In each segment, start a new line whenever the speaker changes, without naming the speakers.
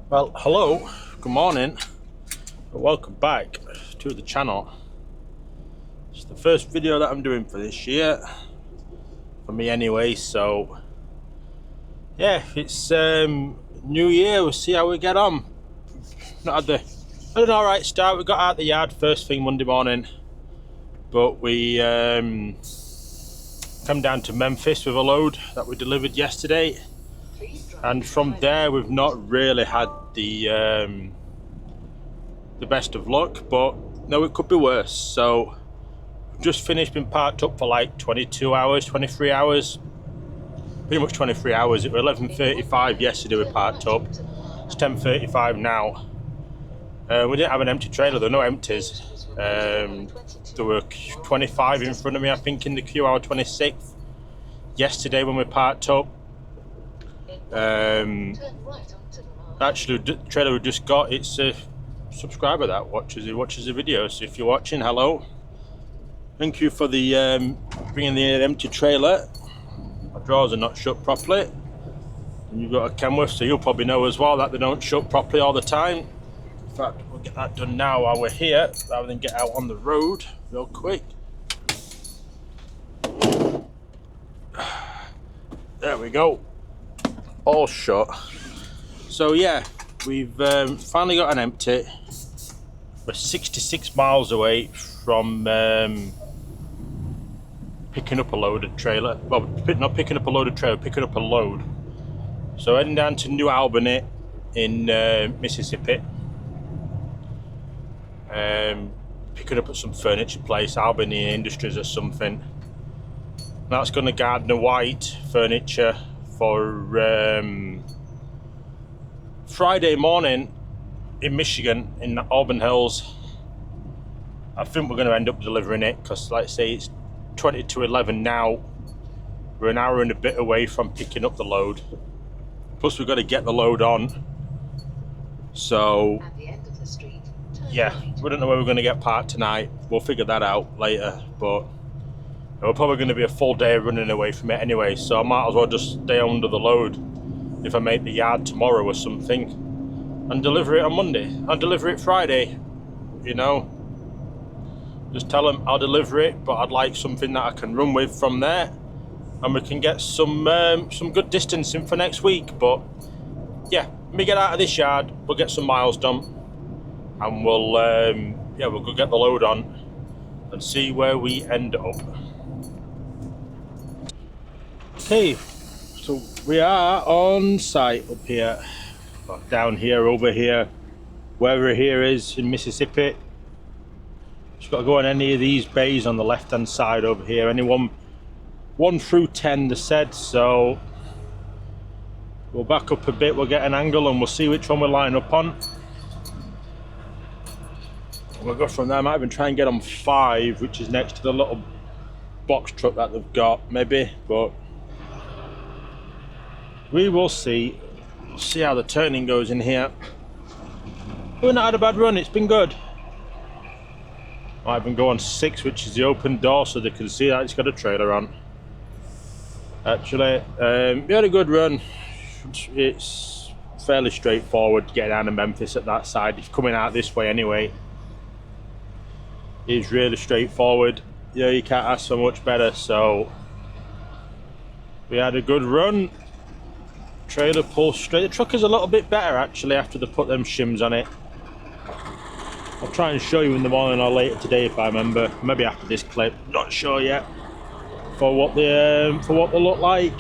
Well, hello, good morning, and welcome back to the channel. It's the first video that I'm doing for this year, for me anyway, so yeah, it's new year, we'll see how we get on. Had an alright start. We got out the yard first thing Monday morning, but we come down to Memphis with a load that we delivered yesterday, and from there we've not really had the best of luck, but no, it could be worse. So just finished, been parked up for like 22 hours, 23 hours, pretty much 23 hours. It was 11:35 yesterday we parked up. It's 10:35 now. We didn't have an empty trailer, there were no empties. There were 25 in front of me, I think, in the queue. I was 26th yesterday when we parked up. Actually, the trailer we just got, it's a subscriber that watches the video, so if you're watching, hello, thank you for the bringing the empty trailer. My drawers are not shut properly, and you've got a Kenworth, so you'll probably know as well that they don't shut properly all the time. In fact, we'll get that done now while we're here rather than get out on the road real quick. There we go, all shut. So yeah, we've finally got an empty. We're 66 miles away from picking up a loaded trailer. Well, not picking up a loaded trailer, picking up a load. So heading down to New Albany in Mississippi. Picking up at some furniture place, Albany Industries or something. That's going to Gardner White furniture for Friday morning in Michigan, in Auburn Hills. I think we're going to end up delivering it because, like I say, it's 20 to 11 now. We're an hour and a bit away from picking up the load. Plus, we've got to get the load on. So,
at the end of the street,
yeah, we don't know where we're going to get parked tonight. We'll figure that out later. But we're probably going to be a full day running away from it anyway. So I might as well just stay under the load if I make the yard tomorrow or something, and deliver it on Monday. I'll deliver it Friday, you know. Just tell them I'll deliver it, but I'd like something that I can run with from there, and we can get some good distancing for next week. But yeah, when we get out of this yard, we'll get some miles done, and we'll go get the load on and see where we end up. Okay, so we are on site up here, down here, over here, wherever here is in Mississippi. Just got to go on any of these bays on the left hand side over here, any one through 10 they said. So we'll back up a bit, we'll get an angle and we'll see which one we line up on. We'll go from there. I might even try and get on 5, which is next to the little box truck that they've got, maybe, but we will see. We'll see how the turning goes in here. We've not had a bad run, it's been good. Might even go on 6, which is the open door, so they can see that it's got a trailer on. Actually, we had a good run. It's fairly straightforward getting out of Memphis at that side. It's coming out this way anyway. It's really straightforward. Yeah, you can't ask for much better. So we had a good run. Trailer pulls straight. The truck is a little bit better actually after they put them shims on it. I'll try and show you in the morning or later today if I remember. Maybe after this clip. Not sure yet. For what they look like.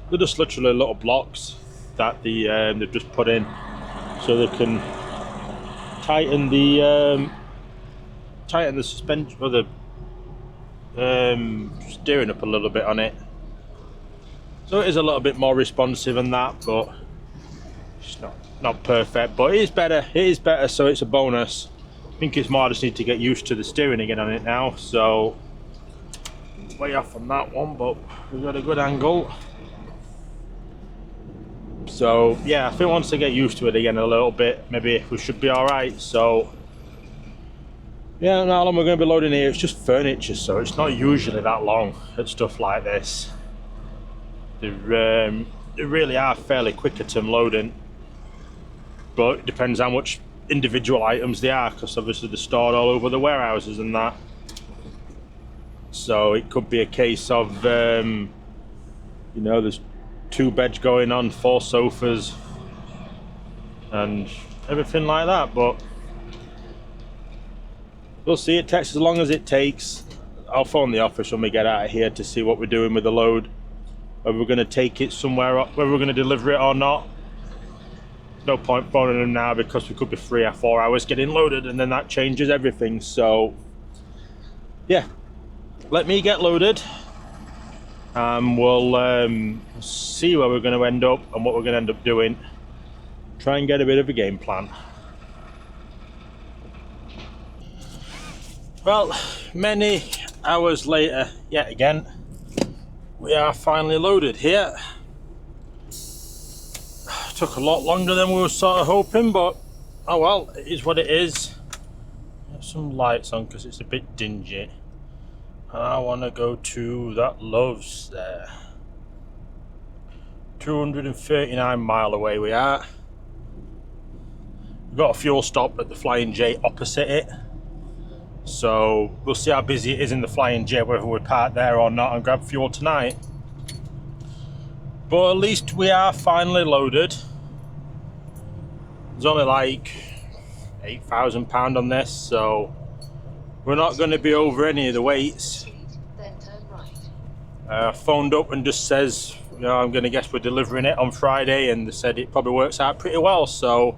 They're just literally little blocks that they've just put in so they can tighten the suspension, or the steering up a little bit on it. So it is a little bit more responsive than that, but it's not perfect. But it is better. It is better, so it's a bonus. I think it's more I just need to get used to the steering again on it now. So way off on that one, but we've got a good angle. So yeah, I think once I get used to it again a little bit, maybe we should be all right. So yeah, I don't know how long we're going to be loading here. It's just furniture, so it's not usually that long at stuff like this. They really are fairly quick at them loading. but it depends how much individual items they are, because obviously they're stored all over the warehouses and that. So it could be a case of you know, there's 2 beds going on, 4 sofas and everything like that, but we'll see. It takes as long as it takes. I'll phone the office when we get out of here to see what we're doing with the load, whether we're going to take it somewhere, whether we're going to deliver it or not. No point phoning them now, because we could be 3 or 4 hours getting loaded, and then that changes everything. So yeah, let me get loaded and we'll see where we're going to end up and what we're going to end up doing. Try and get a bit of a game plan. Well, many hours later, yet again, we are finally loaded here. Took a lot longer than we were sort of hoping, but oh well, it is what it is. Get some lights on because it's a bit dingy. I want to go to that Love's there. 239 mile away we are. We've got a fuel stop at the Flying J opposite it. So we'll see how busy it is in the Flying J, whether we park there or not and grab fuel tonight. But at least we are finally loaded. There's only like £8,000 on this, so we're not going to be over any of the weights. Phoned up and just says, you know, I'm going to guess we're delivering it on Friday, and they said it probably works out pretty well. So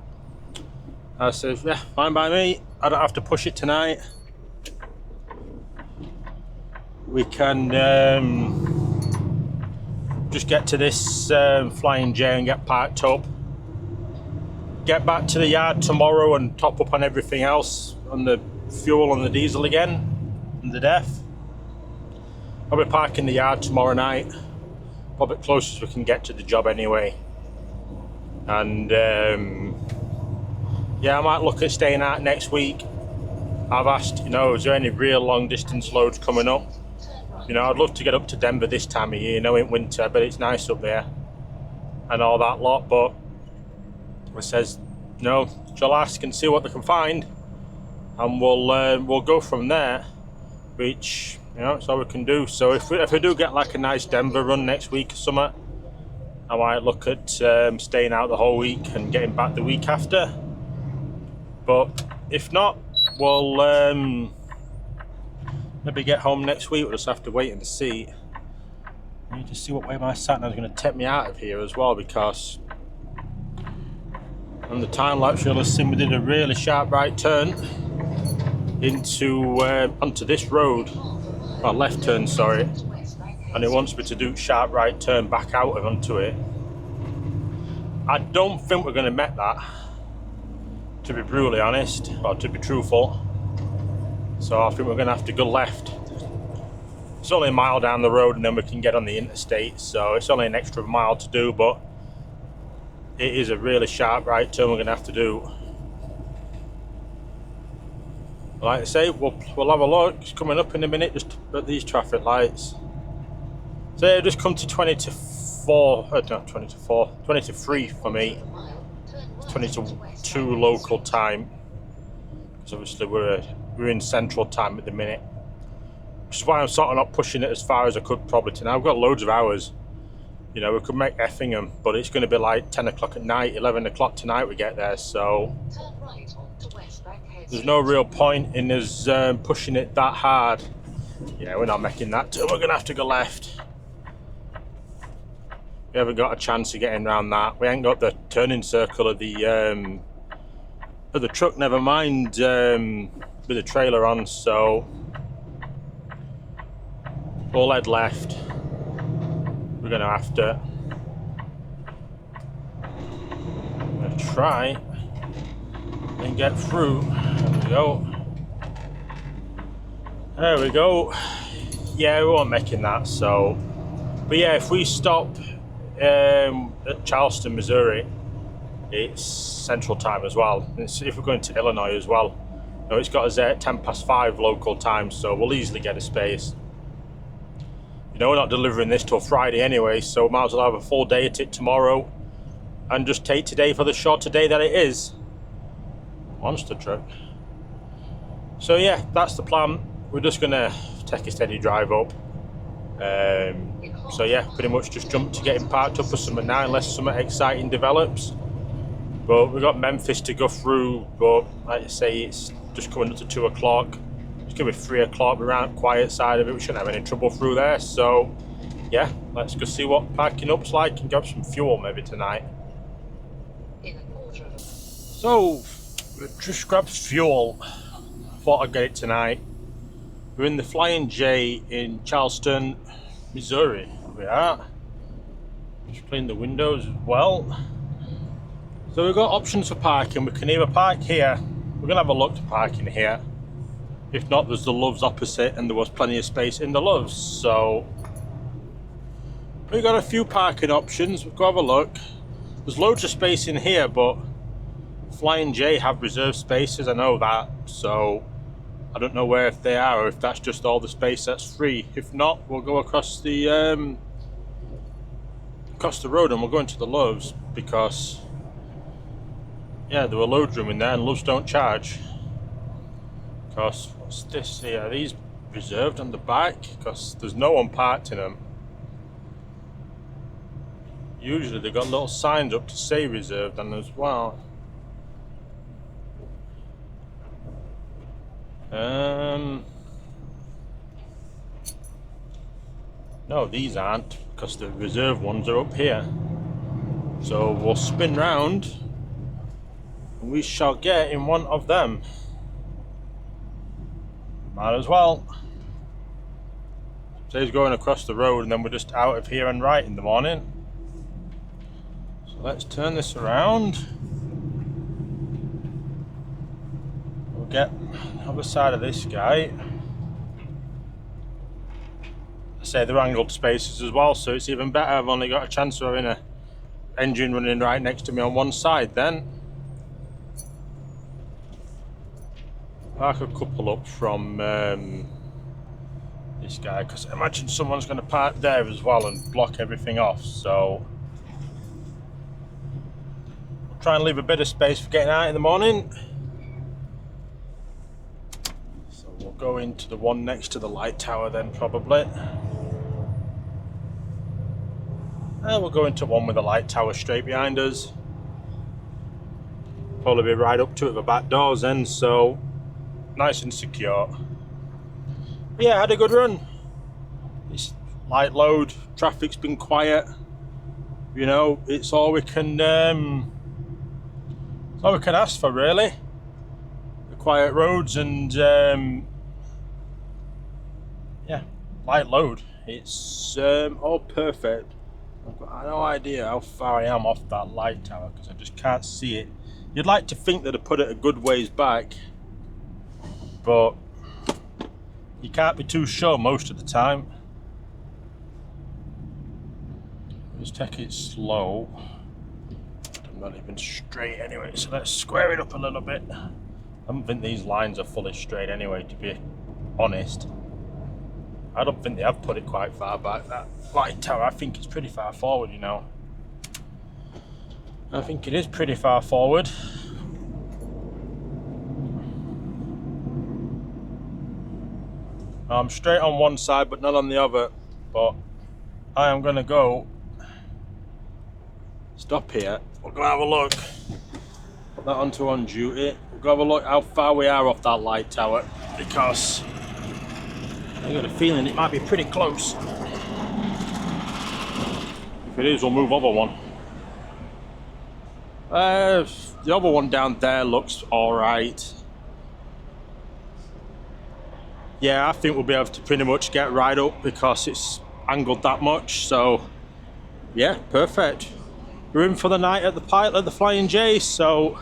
I said, yeah, fine by me. I don't have to push it tonight. We can just get to this Flying J and get parked up. Get back to the yard tomorrow and top up on everything else, on the fuel and the diesel again, and the DEF. I'll be parking the yard tomorrow night, probably closest we can get to the job anyway. And yeah, I might look at staying out next week. I've asked, you know, is there any real long distance loads coming up? You know, I'd love to get up to Denver this time of year, you know, in winter, but it's nice up there and all that lot. But it says, you know, shall ask and see what they can find, and we'll go from there, which, you know, that's all we can do. So if we do get like a nice Denver run next week or something, I might look at staying out the whole week and getting back the week after. But if not, we'll maybe get home next week. We'll just have to wait and see. I need to see what way my sat nav is going to take me out of here as well, because on the time lapse you'll have seen we did a really sharp right turn into onto this road, or left turn, sorry, and it wants me to do sharp right turn back out of onto it. I don't think we're going to make that, to be brutally honest, or to be truthful. So I think we're going to have to go left. It's only a mile down the road and then we can get on the interstate, so it's only an extra mile to do, but it is a really sharp right turn we're going to have to do. Like I say, we'll have a look. It's coming up in a minute, just at these traffic lights. So yeah, just come to 20 to 4, no, 20 to 4, 20 to 3 for me. It's 20 to 2 local time, because obviously we're in central time at the minute, which is why I'm sort of not pushing it as far as I could probably tonight. I've got loads of hours. You know, we could make Effingham, but it's going to be like 10 o'clock at night, 11 o'clock tonight we get there, so there's no real point in us pushing it that hard. Yeah, we're not making that turn. We're going to have to go left. We haven't got a chance of getting around that. We ain't got the turning circle of the truck, never mind with the trailer on, so we'll head left. We're going to have to try and get through. There we go. There we go. Yeah, we weren't making that, so. But yeah, if we stop at Charleston, Missouri, it's central time as well. If we're going to Illinois as well, no, it's got us there at 5:10 local time, so we'll easily get a space. You know, we're not delivering this till Friday anyway, so we might as well have a full day at it tomorrow and just take today for the shorter day that it is. Monster truck. So yeah, that's the plan. We're just gonna take a steady drive up. So yeah, pretty much just jump to getting parked up for something now, unless something exciting develops. But we've got Memphis to go through, but like I say, it's just coming up to 2 o'clock. It's gonna be 3 o'clock, we're around the quiet side of it, we shouldn't have any trouble through there. So yeah, let's go see what parking up's like and grab some fuel maybe tonight. So, we just grabbed fuel. Thought I'd get it tonight. We're in the Flying J in Charleston, Missouri. We are. Just clean the windows as well. So we've got options for parking. We can either park here. We're gonna have a look to parking here. If not, there's the Loves opposite, and there was plenty of space in the Loves. So we've got a few parking options. We'll go have a look. There's loads of space in here, but Flying J have reserved spaces. I know that. So I don't know where if they are or if that's just all the space that's free. If not, we'll go across the road and we'll go into the Loves, because yeah, there were loads room in there and Loves don't charge. Because what's this here? Are these reserved on the back? Because there's no one parked in them. Usually they've got little signs up to say reserved on as well. No, these aren't, because the reserve ones are up here. So we'll spin round and we shall get in one of them. Might as well. Says going across the road and then we're just out of here and right in the morning. So let's turn this around. We'll get the other side of this guy. I say they're angled spaces as well, so it's even better. I've only got a chance of having an engine running right next to me on one side then. Park a couple up from this guy, because I imagine someone's going to park there as well and block everything off. So we'll try and leave a bit of space for getting out in the morning. So we'll go into the one next to the light tower then, probably. And we'll go into one with the light tower straight behind us. Probably be right up to it with the back doors then, so nice and secure. But yeah, I had a good run. It's light load, traffic's been quiet. You know, it's all we can ask for really. The quiet roads and yeah, light load. It's all perfect. I've got no idea how far I am off that light tower because I just can't see it. You'd like to think that I put it a good ways back, but you can't be too sure most of the time. Let's take it slow. I'm not even straight anyway, so let's square it up a little bit. I don't think these lines are fully straight anyway, to be honest. I don't think they have put it quite far back, that light tower. I think it's pretty far forward, you know. I think it is pretty far forward. I'm straight on one side but not on the other, but I am going to go stop here. We'll go have a look. Put that onto on duty. We'll go have a look how far we are off that light tower, because I got a feeling it might be pretty close. If it is, we'll move over one. The other one down there looks alright. Yeah, I think we'll be able to pretty much get right up because it's angled that much. So yeah, perfect. We're in for the night at the pilot at the Flying J. So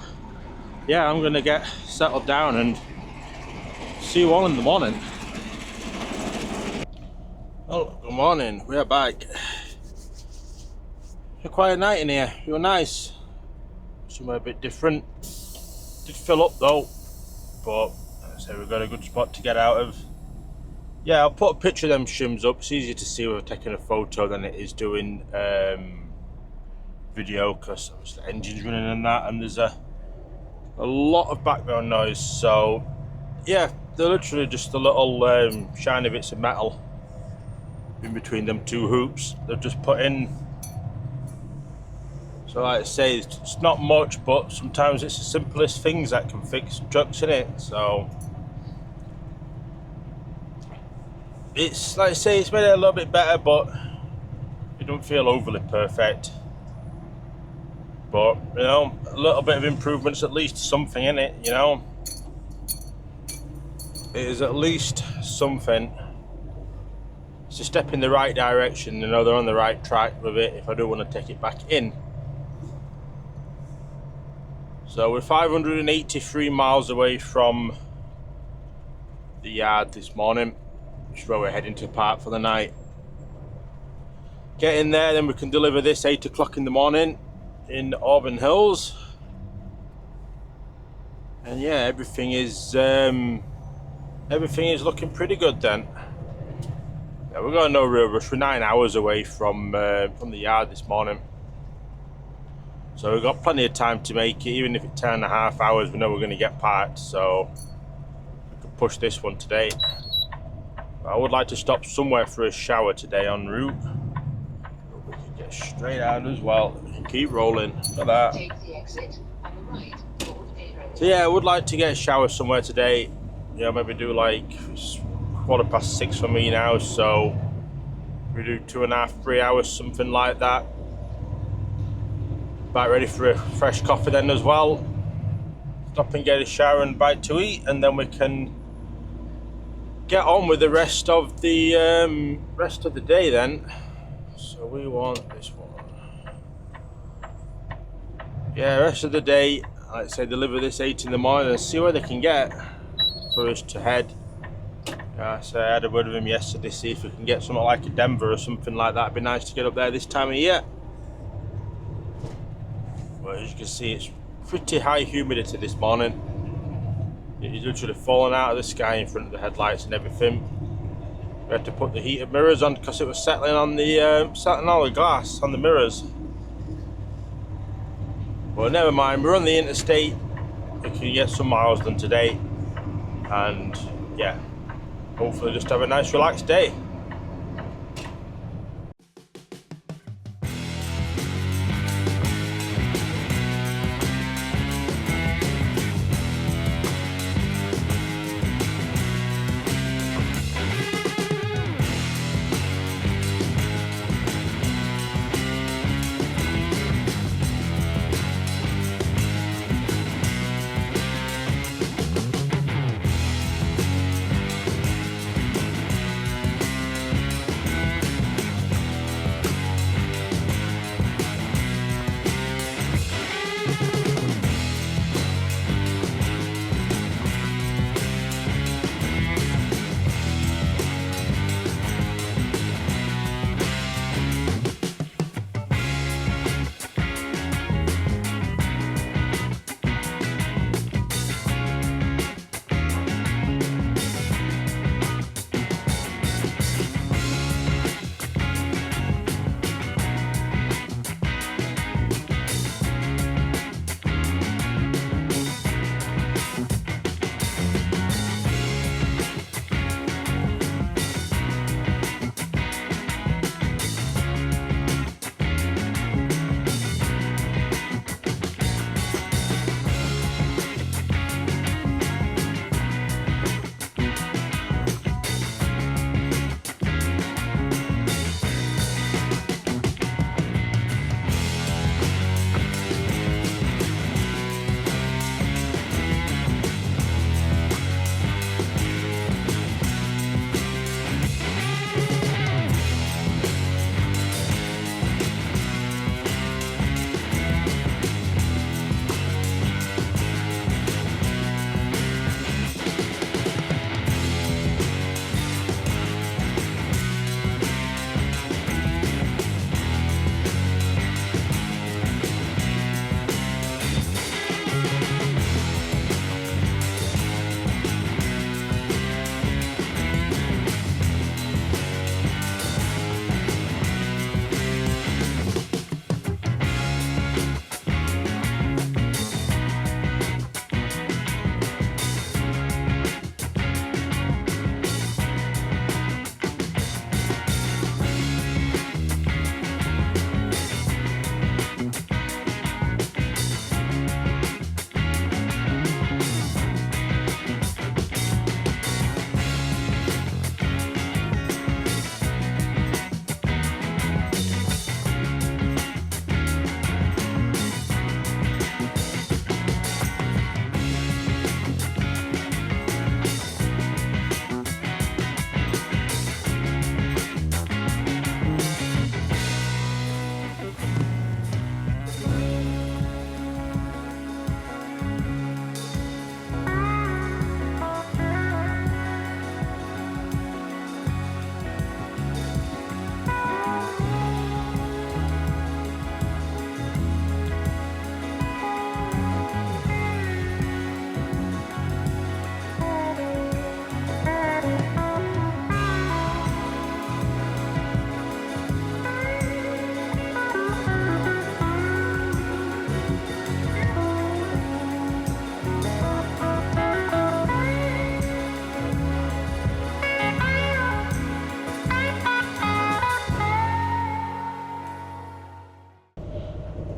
yeah, I'm gonna get settled down and see you all in the morning. Oh, good morning. We are back. A quiet night in here. You were nice. Somewhere a bit different. Did fill up though, but so we've got a good spot to get out of. Yeah, I'll put a picture of them shims up. It's easier to see when we're taking a photo than it is doing video because the engine's running and that, and there's a lot of background noise. So yeah, they're literally just a little shiny bits of metal in between them two hoops they've just put in. So like I say, it's not much, but sometimes it's the simplest things that can fix trucks, in it. So it's like I say, it's made it a little bit better, but it don't feel overly perfect. But you know, a little bit of improvements, at least something in it. You know, it is at least something. It's a step in the right direction. You know, they're on the right track with it. If I do want to take it back in. So we're 583 miles away from the yard this morning, which is where we're heading to park for the night. Get in there, then we can deliver this 8 o'clock in the morning in Auburn Hills. And yeah, everything is looking pretty good then. Yeah, we're going no real rush. We're 9 hours away from the yard this morning. So we've got plenty of time to make it. Even if it's 10.5 hours, we know we're going to get parked, so we can push this one today. I would like to stop somewhere for a shower today en route. We can get straight out as well and keep rolling. Look at that. So yeah, I would like to get a shower somewhere today. You know, maybe do like 6:15 for me now, so we do 2.5, 3 hours, something like that. About ready for a fresh coffee then as well. Stop and get a shower and bite to eat, and then we can get on with the rest of the day then. So we want this one. Yeah, rest of the day, like I say, deliver this 8 in the morning and see where they can get for us to head. So I had a word with him yesterday, see if we can get something like a Denver or something like that. It'd be nice to get up there this time of year. But as you can see, it's pretty high humidity this morning. It's literally falling out of the sky in front of the headlights and everything. We had to put the heated mirrors on because it was settling on the glass on the mirrors. But never mind, we're on the interstate. We can get some miles done today, and yeah, hopefully just have a nice relaxed day.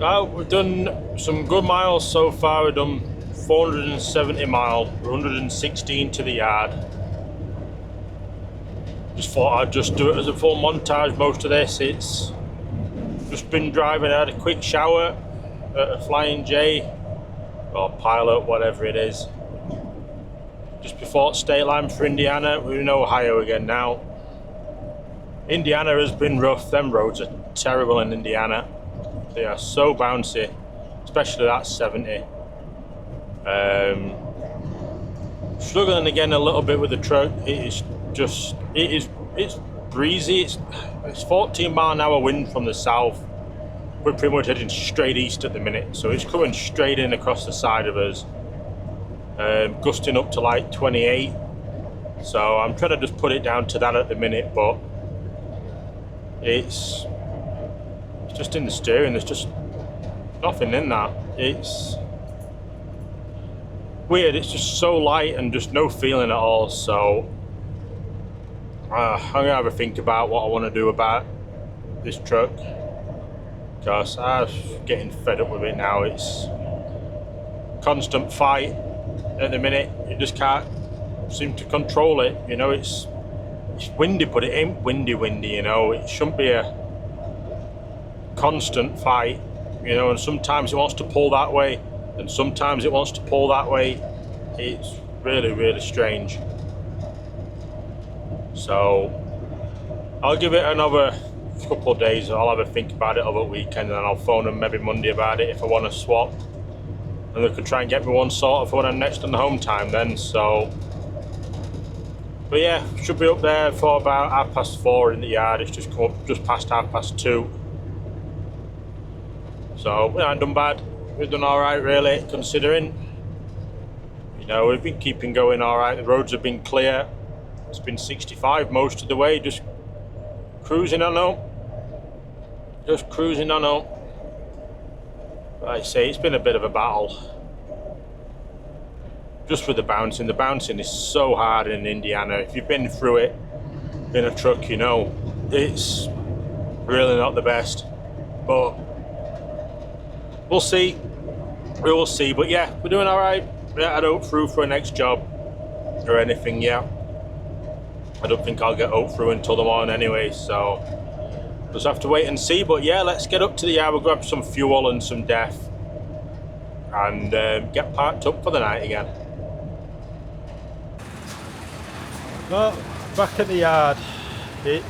We've done some good miles so far. We've done 470 miles, 116 to the yard. Just thought I'd just do it as a full montage. Most of this, it's just been driving. I had a quick shower at a Flying J or Pilot, whatever it is, just before state line for Indiana. We're in Ohio again now. Indiana has been rough. Them roads are terrible in Indiana. They are so bouncy, especially that 70. Struggling again a little bit with the truck. It's breezy. It's 14 mile an hour wind from the south. We're pretty much heading straight east at the minute, so it's coming straight in across the side of us, gusting up to like 28. So I'm trying to just put it down to that at the minute, but it's just in the steering. There's just nothing in that. It's weird. It's just so light and just no feeling at all. So I'm gonna have a think about what I want to do about this truck, because I'm getting fed up with it now. It's constant fight at the minute. You just can't seem to control it. You know, it's windy, but it ain't windy, you know. It shouldn't be a constant fight, you know, and sometimes it wants to pull that way and sometimes it wants to pull that way. It's really strange. So I'll give it another couple of days. I'll have a think about it over the weekend, and then I'll phone them maybe Monday about it if I want to swap, and they could try and get me one sorted for when I'm next on the home time then. So, but yeah, should be up there for about 4:30 in the yard. It's just come up just past 2:30. So we haven't done bad. We've done all right, really, considering. You know, we've been keeping going all right. The roads have been clear. It's been 65 most of the way, just cruising on home. Just cruising on home. Like I say, it's been a bit of a battle. Just with the bouncing. The bouncing is so hard in Indiana. If you've been through it in a truck, you know, it's really not the best. But we'll see. We will see. But yeah, we're doing all right. We haven't had hope through for a next job or anything yet. I don't think I'll get hope through until the morning anyway, so just have to wait and see. But yeah, let's get up to the yard. We'll grab some fuel and some def and get parked up for the night again. Well, back at the yard. It's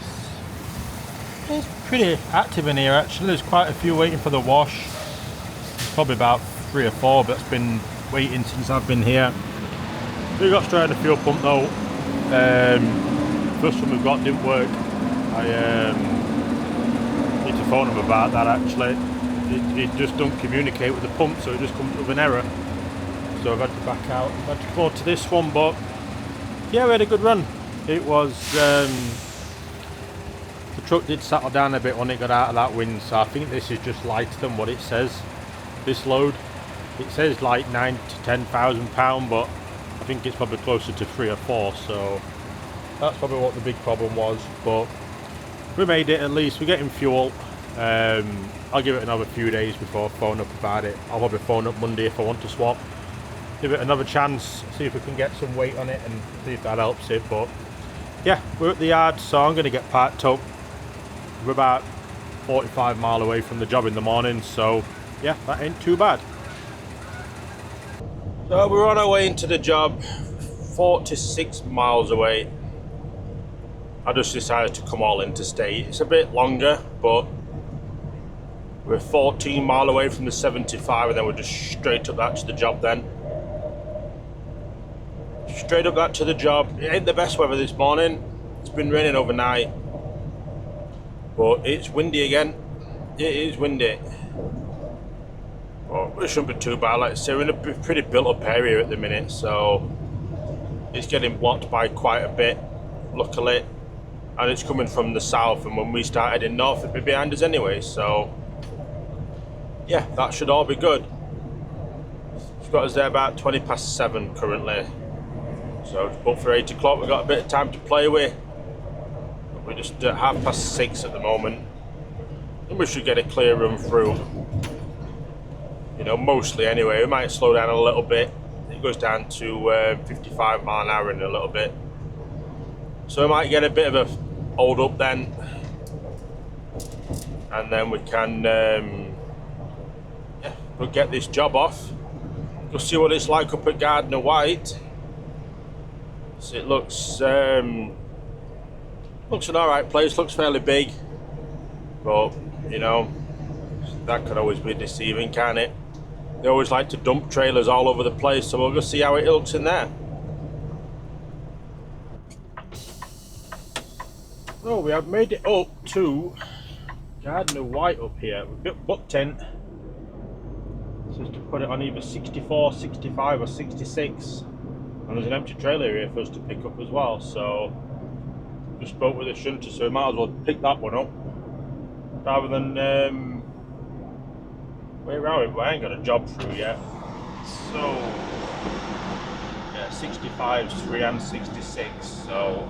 pretty active in here actually. There's quite a few waiting for the wash. There's probably about 3 or 4 that's been waiting since I've been here. We got straight on the fuel pump though. First one we've got didn't work. I need to phone them about that actually. It just don't communicate with the pump, so it just comes up with an error. So I've had to back out. I've had to go to this one, but yeah, we had a good run. It was the truck did settle down a bit when it got out of that wind, so I think this is just lighter than what it says. This load, it says like 9,000 to 10,000 pound, but I think it's probably closer to 3 or 4. So that's probably what the big problem was. But we made it at least. We're getting fuel. I'll give it another few days before I phone up about it. I'll probably phone up Monday if I want to swap. Give it another chance, see if we can get some weight on it and see if that helps it. But yeah, we're at the yard, so I'm going to get parked up. We're about 45 mile away from the job in the morning, so yeah, that ain't too bad. So we're on our way into the job, 46 miles away. I just decided to come all interstate. It's a bit longer, but we're 14 mile away from the 75, and then we're just straight up that to the job then. Straight up that to the job. It ain't the best weather this morning. It's been raining overnight, but it's windy again. It is windy. But it shouldn't be too bad. Like I say, we're in a pretty built up area at the minute, so it's getting blocked by quite a bit, luckily. And it's coming from the south, and when we start heading north it'll be behind us anyway, so yeah, that should all be good. It's got us there about 20 past 7 currently, so it's booked for 8 o'clock. We've got a bit of time to play with. We're just at 6:30 at the moment, and we should get a clear run through. You know, mostly anyway. We might slow down a little bit. It goes down to 55 mile an hour in a little bit. So we might get a bit of a hold up then. And then we can we'll get this job off. We'll see what it's like up at Gardner White. So it looks an alright place, looks fairly big. But, you know, that could always be deceiving, can't it? They always like to dump trailers all over the place, so we'll go see how it looks in there. So we have made it up to Gardner White up here. We've booked in. So to put it on either 64, 65 or 66. And there's an empty trailer here for us to pick up as well. So just spoke with the shunter, so we might as well pick that one up. Rather than wait around it, but I ain't got a job through yet. So yeah, 65's free and 66. So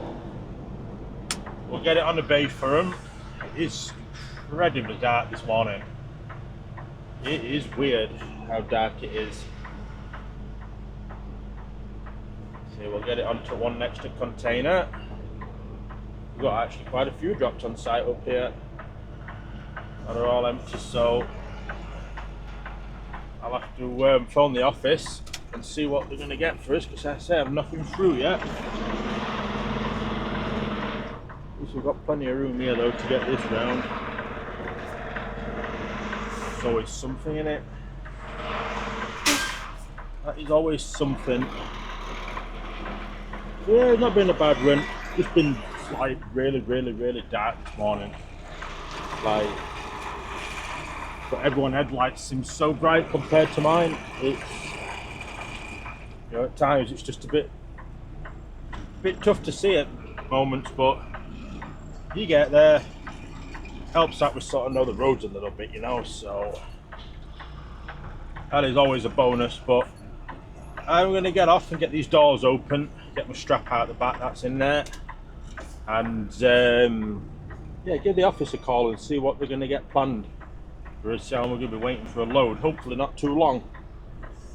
we'll get it on the bay for them. It is incredibly dark this morning. It is weird how dark it is. So we'll get it onto one next to container. We've got actually quite a few dropped on site up here. And they're all empty, so I'll have to phone the office and see what they're going to get for us, because I say I've nothing through yet. At least we've got plenty of room here though to get this round. There's always something in it. That is always something. Yeah, it's not been a bad run. Just been like really dark this morning. Like, but everyone's headlights seem so bright compared to mine. It's, you know, at times it's just a bit tough to see at moments, but you get there. Helps out with sort of know the roads a little bit, you know, so that is always a bonus. But I'm going to get off and get these doors open, get my strap out the back that's in there, and yeah, give the office a call and see what they're going to get planned for us. So we're going to be waiting for a load, hopefully not too long.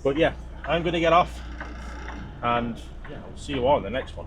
But yeah, I'm going to get off, and yeah, I'll see you all in the next one.